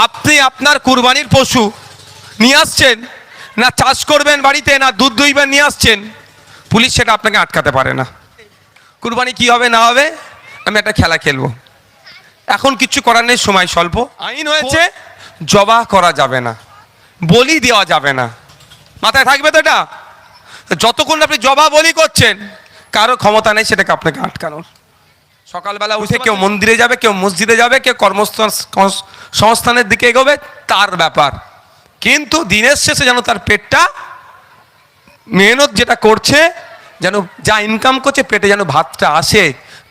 আপনি আপনার কুরবানির পশু নিয়ে আসছেন, না চাষ করবেন বাড়িতে, না দুধ দুইবেন নিয়ে আসছেন, পুলিশ সেটা আপনাকে আটকাতে পারে না। কুরবানি কি হবে না হবে, আমি একটা খেলা খেলবো, এখন কিচ্ছু করার নেই, সময় স্বল্প। আইন হয়েছে জবাহ করা যাবে না, বলি দেওয়া যাবে না, মাথায় থাকবে তো এটা। যতক্ষণ আপনি জবাহ বলি করছেন, কারো ক্ষমতা নেই সেটাকে আপনাকে আটকানোর। সকালবেলা উঠে কেউ মন্দিরে যাবে, কেউ মসজিদে যাবে, কেউ কর্মসংস্থানের দিকে এগোবে, তার ব্যাপার। কিন্তু দিনের শেষে যেন তার পেটটা, মেহনত যেটা করছে, যেন যা ইনকাম করছে পেটে যেন ভাতটা আসে,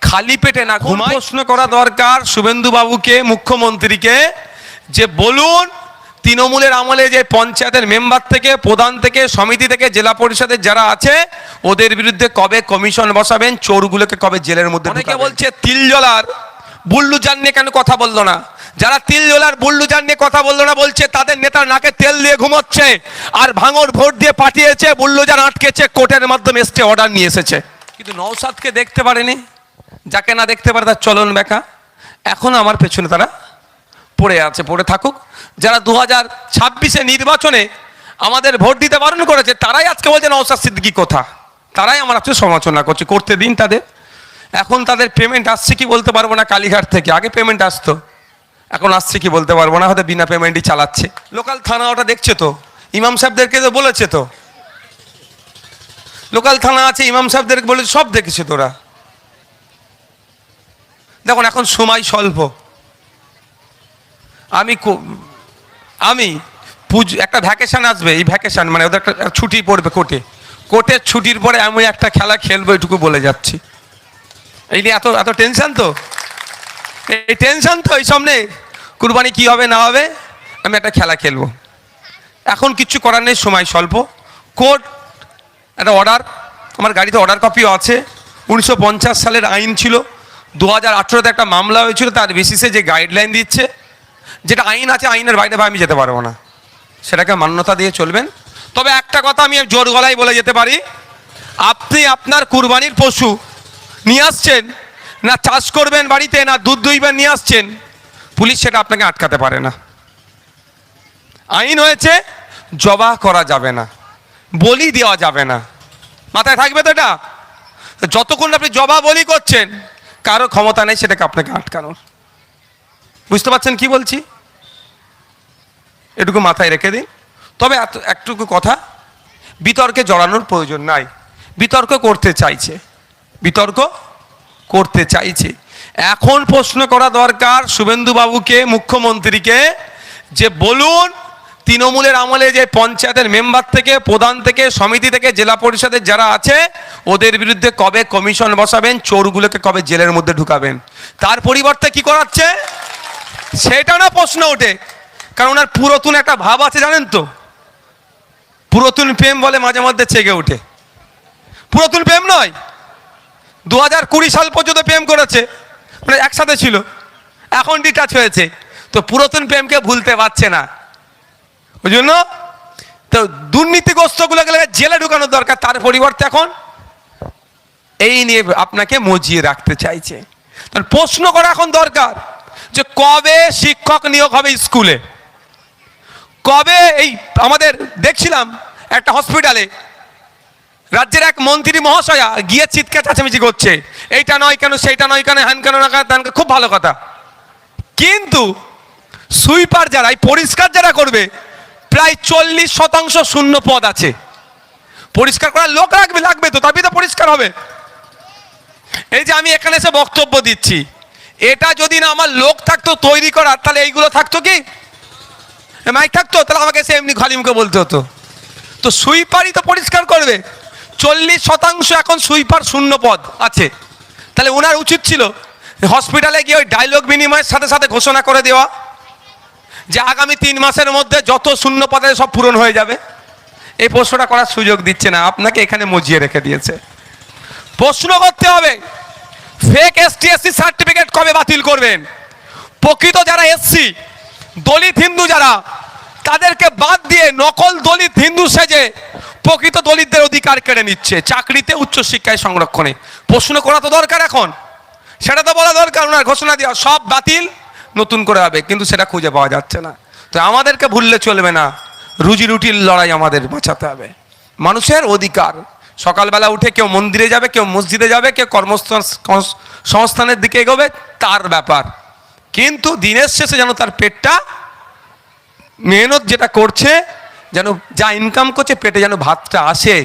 খালি পেটে না ঘুমায়। প্রশ্ন করা দরকার শুভেন্দু বাবুকে, মুখ্যমন্ত্রীকে, যে বলুন তৃণমূলের আমলে যে পঞ্চায়েতের মেম্বার থেকে, প্রধান থেকে, সমিতি থেকে, জেলা পরিষদের যারা আছে, ওদের বিরুদ্ধে কবে কমিশন বসাবেন, চোরগুলোকে কবে জেলের মধ্যে ঢুকাবেন। অনেকে বলছে তিলজলার বুল্লুজান নিয়ে কেন কথা বললো না, যারা তিলজলার বুল্লুজান নিয়ে কথা বললো না বলছে তাদের নেতার নাকে তেল দিয়ে ঘুমোচ্ছে, আর ভাঙর ভোট দিয়ে পাঠিয়েছে, বুল্লুজান আটকেছে, কোর্টের মাধ্যমে স্টে অর্ডার নিয়ে এসেছে। কিন্তু নওশাদকে দেখতে পারেনি, যাকে না দেখতে পারে তার চলন বেকা। এখন আমার পেছনে তারা পড়ে আছে, পড়ে থাকুক। যারা 2026 নির্বাচনে আমাদের ভোট দিতে বারণ করেছে, তারাই আজকে বলছে নওশাদ সিদ্দিকী কোথা, তারাই আমার আজকে সমালোচনা করছে। করতে দিন তাদের। এখন তাদের পেমেন্ট আসছে কি বলতে পারবো না, কালীঘাট থেকে আগে পেমেন্ট আসতো, এখন আসছে কি বলতে পারবো না, হয়তো বিনা পেমেন্টই চালাচ্ছে। লোকাল থানা ওটা দেখছে তো, ইমাম সাহেবদেরকে তো বলেছে, তো লোকাল থানা আছে, ইমাম সাহেবদেরকে বলেছে, সব দেখেছে তোরা। দেখুন এখন সময় স্বল্প, আমি একটা ভ্যাকেশন আসবে, এই ভ্যাকেশন মানে ওদের একটা ছুটি পড়বে কোর্টের ছুটির পরে আমি একটা খেলা খেলবো, এটুকু বলে যাচ্ছি। এই নিয়ে এত এত টেনশন, তো এই টেনশন তো এই সামনে কুরবানি কি হবে না হবে, আমি একটা খেলা খেলবো, এখন কিচ্ছু করার নেই, সময় স্বল্প। কোর্ট একটা অর্ডার, আমার গাড়িতে অর্ডার কপিও আছে, 1950 সালের আইন ছিল, 2018-তে একটা মামলা হয়েছিল, তার বেসিসে যে গাইডলাইন দিচ্ছে, যেটা আইন আছে, আইনের বাইরে আমি যেতে পারবো না, সেটাকে মান্যতা দিয়ে চলবেন। তবে একটা কথা আমি জোর গলায় বলে যেতে পারি, আপনি আপনার কুরবানির পশু নিয়ে আসছেন, না চাষ করবেন বাড়িতে, না দুধ দুইবেন নিয়ে আসছেন, পুলিশ সেটা আপনাকে আটকাতে পারে না। আইন হয়েছে জবাহ করা যাবে না, বলি দেওয়া যাবে না, মাথায় থাকবে তো এটা। যতক্ষণ আপনি জবাহ বলি করছেন, কারো ক্ষমতা নেই সেটাকে আপনাকে আটকানোর। বুঝতে পারছেন কি বলছি, এটুকু মাথায় রেখে দিন। তবে একটুকু কথা, বিতর্কে জড়ানোর প্রয়োজন নাই, বিতর্ক করতে চাইছে। এখন প্রশ্ন করা দরকার শুভেন্দু বাবুকে, মুখ্যমন্ত্রীকে, যে বলুন তৃণমূলের আমলে যে পঞ্চায়েতের মেম্বার থেকে, প্রধান থেকে, সমিতি থেকে, জেলা পরিষদের যারা আছে, ওদের বিরুদ্ধে কবে কমিশন বসাবেন, চোরগুলোকে কবে জেলের মধ্যে ঢুকাবেন। তার পরিবর্তে কি করাচ্ছে সেটা না প্রশ্ন ওঠে, কারণ ওনার পুরাতন একটা ভাব আছে, জানেন তো, পুরাতন প্রেম বলে মাঝে মধ্যে চেগে ওঠে। পুরাতন প্রেম নয়, 2020 সাল পর্যন্ত প্রেম করেছে, মানে একসাথে ছিল, এখন ডিটাচ হয়েছে, তো পুরাতন প্রেমকে ভুলতে পারছে না। ওই জন্য তো দুর্নীতিগ্রস্তগুলোকে জেলে ঢুকানোর দরকার, তার পরিবর্তে এখন এই নিয়ে আপনাকে মজিয়ে রাখতে চাইছে। প্রশ্ন করা এখন দরকার যে কবে শিক্ষক নিয়োগ হবে স্কুলে, কবে। এই আমাদের দেখছিলাম একটা হসপিটালে রাজ্যের এক মন্ত্রী মহাশয়া গিয়ে চিৎকার চেঁচামেচি করছে, এইটা নয় কেন, সেইটা নয় কেন, হ্যান কেন না কেন, খুব ভালো কথা। কিন্তু সুইপার যারা, পরিষ্কার যারা করবে, প্রায় 40% শূন্য পদ আছে। পরিষ্কার করার লোক লাগবে তো, তবেই তো পরিষ্কার হবে। এই যে আমি এখানে এসে বক্তব্য দিচ্ছি, এটা যদি না আমার লোক থাকতো তৈরি করার, তাহলে এইগুলো থাকতো কি, মাইক থাকতো, তাহলে আমাকে এসে এমনি খালি মুখে বলতে হতো। তো সুইপারই তো পরিষ্কার করবে, 40% এখন সুইপার শূন্য পদ আছে। তাহলে ওনার উচিত ছিল হসপিটালে গিয়ে ওই ডায়লগ বিনিময়ের সাথে সাথে ঘোষণা করে দেওয়া যে আগামী 3 মাসের মধ্যে যত শূন্য পদে সব পূরণ হয়ে যাবে। এই প্রশ্নটা করার সুযোগ দিচ্ছে না, আপনাকে এখানে মজিয়ে রেখে দিয়েছে। প্রশ্ন করতে হবে ফেক ST/SC সার্টিফিকেট কবে বাতিল করবেন, প্রকৃত যারা এসসি দলিত হিন্দু যারা, তাদেরকে বাদ দিয়ে নকল দলিত হিন্দু সেজে প্রকৃত দলিতদের অধিকার কেড়ে নিচ্ছে চাকরিতে, উচ্চশিক্ষায়, সংরক্ষণে। প্রশ্ন করা তো দরকার এখন, সেটা তো বলা দরকার, ওনার ঘোষণা দেওয়া সব বাতিল, নতুন করে হবে, কিন্তু সেটা খুঁজে পাওয়া যাচ্ছে না। তো আমাদেরকে ভুললে চলবে না, রুজি রুটির লড়াই আমাদের বাঁচাতে হবে। মানুষের অধিকার, সকালবেলা উঠে কেউ মন্দিরে যাবে, কেউ মসজিদে যাবে, কেউ কর্মসংস্থানের দিকে এগোবে, তার ব্যাপার, কিন্তু দিনের শেষে যেন তার পেটটা, মেহনত যেটা করছে, যেন যা ইনকাম করছে পেটে যেন ভাতটা আসে,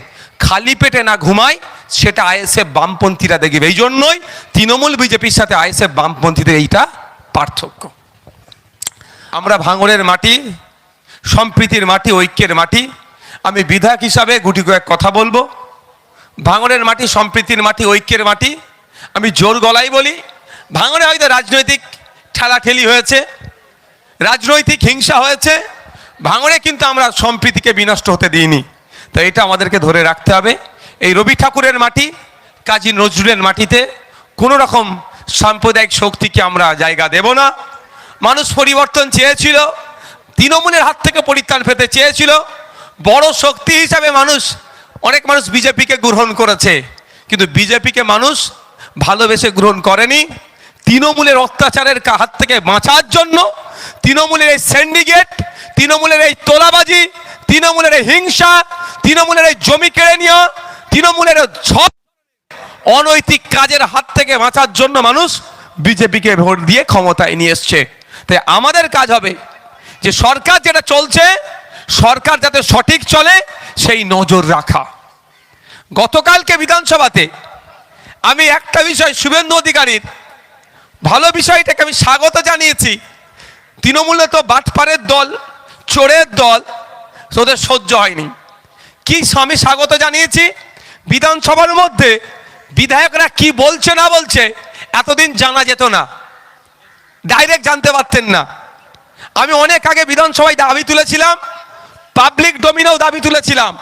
খালি পেটে না ঘুমায়, সেটা আইএসএফ বামপন্থীরা দেখবে। এই জন্যই তৃণমূল বিজেপির সাথে আইএসএফ বামপন্থীদের এইটা পার্থক্য। আমরা ভাঙড়ের মাটি, সম্প্রীতির মাটি, ঐক্যের মাটি। আমি বিধায়ক হিসাবে গুটি কয়েক কথা বলবো। ভাঙড়ের মাটি সম্প্রীতির মাটি, ঐক্যের মাটি। আমি জোর গলায় বলি, ভাঙড়ে হয়তো রাজনৈতিক ঠেলাঠেলি হয়েছে, রাজনৈতিক হিংসা হয়েছে, ভাঙড়ে কিন্তু আমরা সম্প্রীতিকে বিনষ্ট হতে দিইনি। তো এটা আমাদেরকে ধরে রাখতে হবে। এই রবি ঠাকুরের মাটি, কাজী নজরুলের মাটিতে কোনো রকম সাম্প্রদায়িক শক্তিকে আমরা জায়গা দেব না। মানুষ পরিবর্তন চেয়েছিল, তৃণমূলের হাত থেকে পরিত্রাণ পেতে চেয়েছিল। বড় শক্তি হিসাবে অনেক মানুষ বিজেপিকে গ্রহণ করেছে, কিন্তু বিজেপিকে মানুষ ভালোবেসে গ্রহণ করেনি। তৃণমূলের অত্যাচারের হাত থেকে বাঁচার জন্য, তৃণমূলের এই সিন্ডিকেট, তৃণমূলের এই তোলাবাজি, তৃণমূলের এই হিংসা, তৃণমূলের এই জমি কেড়ে নেওয়া, তৃণমূলের সব অনৈতিক কাজের হাত থেকে বাঁচার জন্য মানুষ বিজেপিকে ভোট দিয়ে ক্ষমতায় নিয়ে এসছে। তাই আমাদের কাজ হবে যে সরকার যেটা চলছে, সরকার যাতে সঠিক চলে সেই নজর রাখা। গতকালকে বিধানসভাতে আমি একটা বিষয়, শুভেন্দু অধিকারীর ভালো বিষয়টাকে আমি স্বাগত জানিয়েছি। তৃণমূলে তো বাটপারের দল, চোরের দল, ওদের সহ্য হয়নি। কি আমি স্বাগত জানিয়েছি, বিধানসভার মধ্যে বিধায়করা কি বলছে না বলছে এতদিন জানা যেত না, ডাইরেক্ট জানতে পারতেন না। আমি অনেক আগে বিধানসভায় দাবি তুলেছিলাম, পাবলিক ডোমিনেও দাবি তুলেছিলাম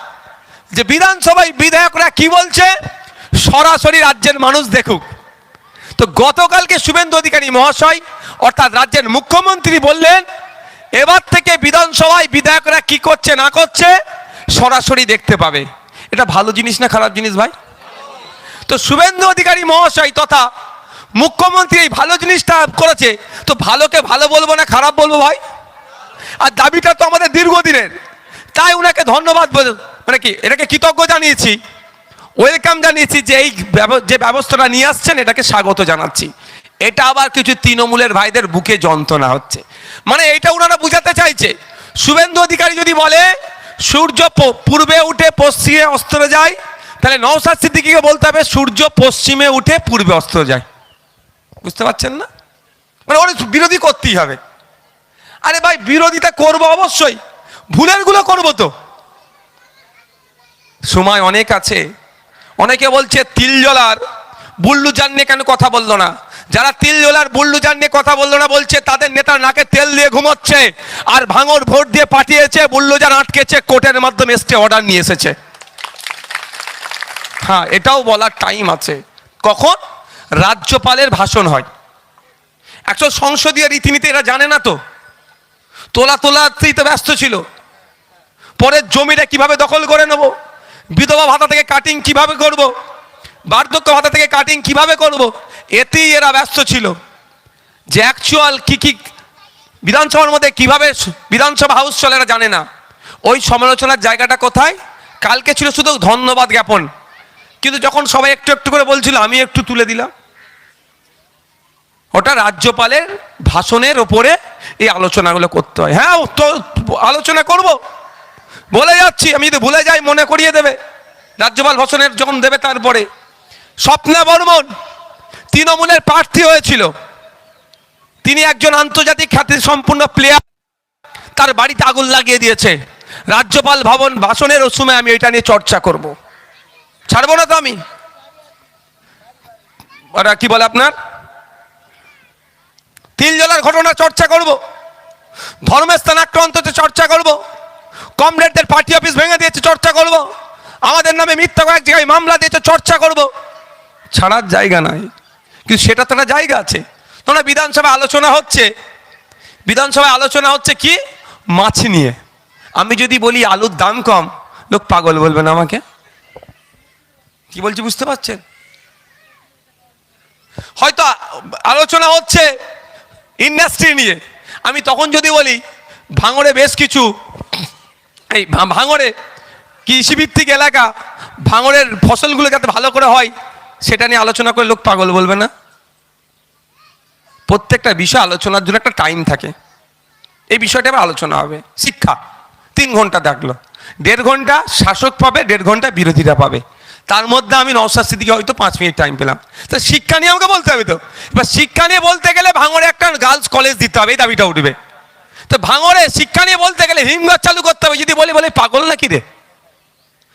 যে বিধানসভায় বিধায়করা কি বলছে সরাসরি রাজ্যের মানুষ দেখুক। তো গতকালকে শুভেন্দু অধিকারী মহাশয় অর্থাৎ রাজ্যের মুখ্যমন্ত্রী বললেন এবার থেকে বিধানসভায় বিধায়করা কি করছে না করছে সরাসরি দেখতে পাবে। এটা ভালো জিনিস না খারাপ জিনিস ভাই? তো শুভেন্দু অধিকারী মহাশয় তথা মুখ্যমন্ত্রী এই ভালো জিনিসটা করেছে, তো ভালোকে ভালো বলবো না খারাপ বলবো ভাই? আর দাবিটা তো আমাদের দীর্ঘদিনের, তাই উনাকে ধন্যবাদ, মানে কি এটাকে কৃতজ্ঞ জানিয়েছি, ওয়েলকাম জানিয়েছি যে এই যে ব্যবস্থাটা নিয়ে আসছেন এটাকে স্বাগত জানাচ্ছি। এটা আবার কিছু তৃণমূলের ভাইদের বুকে যন্ত্রণা হচ্ছে, মানে এইটা ওনারা বুঝাতে চাইছে। শুভেন্দু অধিকারী যদি বলে সূর্য পূর্বে উঠে পশ্চিমে অস্ত যায়, তাহলে নওশাদ সিদ্দিকীকে বলতে হবে সূর্য পশ্চিমে উঠে পূর্বে অস্ত যায়। বুঝতে পারছেন না? মানে ওর বিরোধী করতেই হবে। আরে ভাই বিরোধিতা করবো অবশ্যই, ভুলের গুলো করবো তো, সময় অনেক আছে। অনেকে বলছে তিলজলার বুল্লু জান নিয়ে কেন কথা বললো না? যারা তিলজলার বুল্লু জান নিয়ে কথা বললো না বলছে তাদের নেতার নাকে তেল দিয়ে ঘুমোচ্ছে, আর ভাঙড় ভোট দিয়ে পাঠিয়েছে, বুল্লু জান আটকেছে, কোর্টের মাধ্যমে স্টে অর্ডার নিয়ে এসেছে। হ্যাঁ, এটাও বলার টাইম আছে। কখন? রাজ্যপালের ভাষণ হয়। একশো সংসদীয় রীতিনীতি এরা জানে না, তো তোলাতেই তো ব্যস্ত ছিল। পরের জমিটা কিভাবে দখল করে নেব, বিধবা ভাতা থেকে কাটিং কিভাবে করব, বার্ধক্য ভাতা থেকে কাটিং কিভাবে করব, এতেই এরা ব্যস্ত ছিল। যে অ্যাকচুয়াল কি বিধানসভার মধ্যে কিভাবে বিধানসভা হাউস চলে এরা জানে না। ওই সমালোচনার জায়গাটা কোথায়? কালকে ছিল শুধু ধন্যবাদ জ্ঞাপন, কিন্তু যখন সবাই একটু একটু করে বলছিল আমি একটু তুলে দিলাম। ওটা রাজ্যপালের ভাষণের ওপরে এই আলোচনাগুলো করতে হয়। হ্যাঁ, তো আলোচনা করব, বলে যাচ্ছি, আমি যদি ভুলে যাই মনে করিয়ে দেবে। রাজ্যপাল ভাষণের যখন দেবে তারপরে স্বপ্না বর্মন তৃণমূলের প্রার্থী হয়েছিল, তিনি একজন আন্তর্জাতিক খ্যাতি সম্পূর্ণ প্লেয়ার, তার বাড়িতে আগুন লাগিয়ে দিয়েছে। রাজ্যপাল ভবন ভাষণের সময় আমি এটা নিয়ে চর্চা করব, ছাড়বো না তো আমি। ওরা কি বলে আপনার তিলজলার ঘটনা চর্চা করব, ধর্মস্থান আক্রান্ততে চর্চা করব, কমরেডদের পার্টি অফিস ভেঙে দিয়েছে চর্চা করব, আমাদের নামে মিথ্যা কয়েক জায়গায় মামলা দিয়েছে চর্চা করব। ছাড়ার জায়গা নাই, কিন্তু সেটা তো একটা জায়গা আছে। তোমরা বিধানসভায় আলোচনা হচ্ছে, বিধানসভায় আলোচনা হচ্ছে কি মাছ নিয়ে। আমি যদি বলি আলুর দাম কম, লোক পাগল বলবে না আমাকে? কি বলছি বুঝতে পারছেন? হয়তো আলোচনা হচ্ছে ইন্ডাস্ট্রি নিয়ে। আমি তখন যদি বলি ভাঙড়ে বেশ কিছু এই ভাঙড়ে কৃষিভিত্তিক এলাকা, ভাঙড়ের ফসলগুলো যাতে ভালো করে হয় সেটা নিয়ে আলোচনা করে লোক পাগল বলবে না? প্রত্যেকটা বিষয় আলোচনার জন্য একটা টাইম থাকে, এই বিষয়টা আবার আলোচনা হবে। শিক্ষা 3 ঘন্টা থাকলো, 1.5 ঘন্টা শাসক পাবে, 1.5 ঘন্টা বিরোধীরা পাবে, তার মধ্যে আমি নওশাদ সিদ্দিকী হয়তো 5 মিনিট টাইম পেলাম। তো শিক্ষা নিয়ে আমাকে বলতে হবে। তো এবার শিক্ষা নিয়ে বলতে গেলে ভাঙড়ে একটা গার্লস কলেজ দিতে হবে, এই দাবিটা উঠবে। তো ভাঙড়ে শিক্ষা নিয়ে বলতে গেলে হিমঘর চালু করতে হবে, যদি বলে পাগল নাকি রে?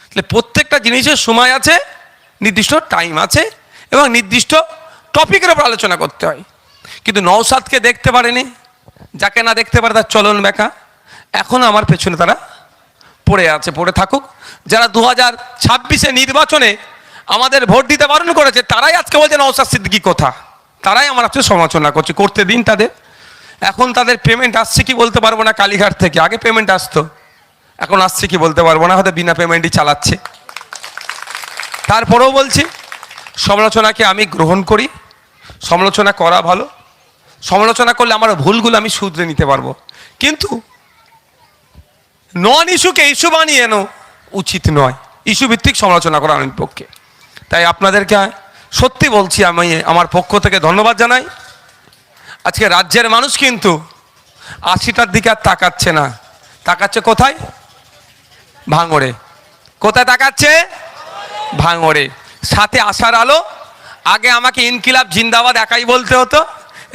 তাহলে প্রত্যেকটা জিনিসের সময় আছে, নির্দিষ্ট টাইম আছে এবং নির্দিষ্ট টপিকের উপর আলোচনা করতে হয়। কিন্তু নওশাদকে দেখতে পারেনি, যাকে না দেখতে পারে তার চলন বেঁকা। এখন আমার পেছনে তারা পড়ে আছে, পড়ে থাকুক। যারা 2026 নির্বাচনে আমাদের ভোট দিতে বারণ করেছে তারাই আজকে বলছে নওশাদ সিদ্দিকী কোথা, তারাই আমার আজকে সমালোচনা করছে। করতে দিন তাদের। এখন তাদের পেমেন্ট আসছে কি বলতে পারবো না, কালীঘাট থেকে আগে পেমেন্ট আসতো, এখন আসছে কি বলতে পারবো না, হয়তো বিনা পেমেন্টই চালাচ্ছে। তারপরেও বলছি সমালোচনাকে আমি গ্রহণ করি, সমালোচনা করা ভালো, সমালোচনা করলে আমার ভুলগুলো আমি শুধরে নিতে পারবো। কিন্তু নন ইস্যুকে ইস্যু বানিয়ে উচিত নয়, ইস্যু ভিত্তিক সমালোচনা করা আমার পক্ষে। তাই আপনাদেরকে সত্যি বলছি, আমি আমার পক্ষ থেকে ধন্যবাদ জানাই। আজকে রাজ্যের মানুষ কিন্তু 80টার দিকে আর তাকাচ্ছে না, তাকাচ্ছে কোথায়? ভাঙড়ে। কোথায় তাকাচ্ছে? ভাঙড়ে। সাথে আশার আলো। আগে আমাকে ইনকিলাব জিন্দাবাদ একাই বলতে হতো,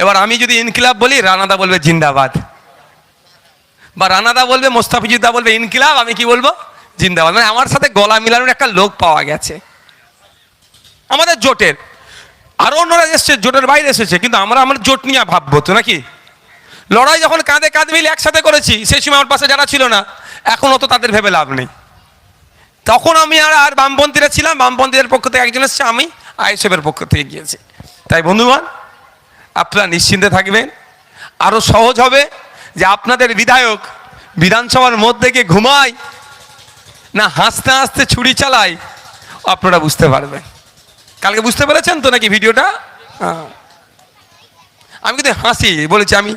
এবার আমি যদি ইনকিলাব বলি রানাদা বলবে জিন্দাবাদ, বা রানাদা বলবে, মোস্তাফিজুদ্দা বলবে ইনকিলাব, আমি কি বলবো? জিন্দাবাদ। মানে আমার সাথে গলা মিলানোর একটা লোক পাওয়া গেছে আমাদের জোটের। আরো অন্যরা এসছে, জোটের বাইরে এসেছে, কিন্তু আমরা আমার জোট নিয়ে ভাববো তো নাকি? লড়াই যখন কাঁধে কাঁধ মিলে একসাথে করেছি, সেই সময় আমার পাশে যারা ছিল না, এখন অত তাদের ভেবে লাভ নেই। তখন আমি আর বামপন্থীরা ছিলাম, বামপন্থীদের পক্ষ থেকে একজন এসছে, আমি আইএসএফের পক্ষ থেকে গিয়েছি। তাই বন্ধুগণ, আপনারা নিশ্চিন্তে থাকবেন। আরো সহজ হবে যে আপনাদের বিধায়ক বিধানসভার মধ্যে গিয়ে ঘুমায় না হাসতে হাসতে ছুরি চালায়, আপনারা বুঝতে পারবেন। কালকে বুঝতে পেরেছেন তো নাকি ভিডিওটা? আমি কিন্তু হাসি বলেছি, আমি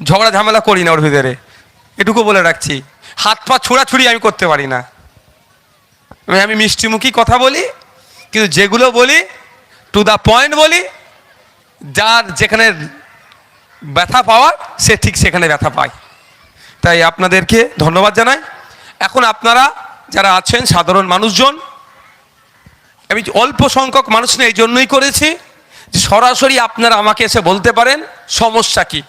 ঝগড়া ঝামেলা করি না ওর ভিতরে, এটুকু বলে রাখছি। হাত পা ছোড়াছুড়ি আমি করতে পারি না, আমি মিষ্টিমুখী কথা বলি, কিন্তু যেগুলো বলি টু দ্য পয়েন্ট বলি। যার যেখানে ব্যথা পাওয়ার সে ঠিক সেখানে ব্যথা পায়। তাই আপনাদেরকে ধন্যবাদ জানাই। এখন আপনারা যারা আছেন সাধারণ মানুষজন, আমি অল্প সংখ্যক মানুষ নিয়ে এই জন্যই করেছি যে সরাসরি আপনারা আমাকে এসে বলতে পারেন সমস্যা কি।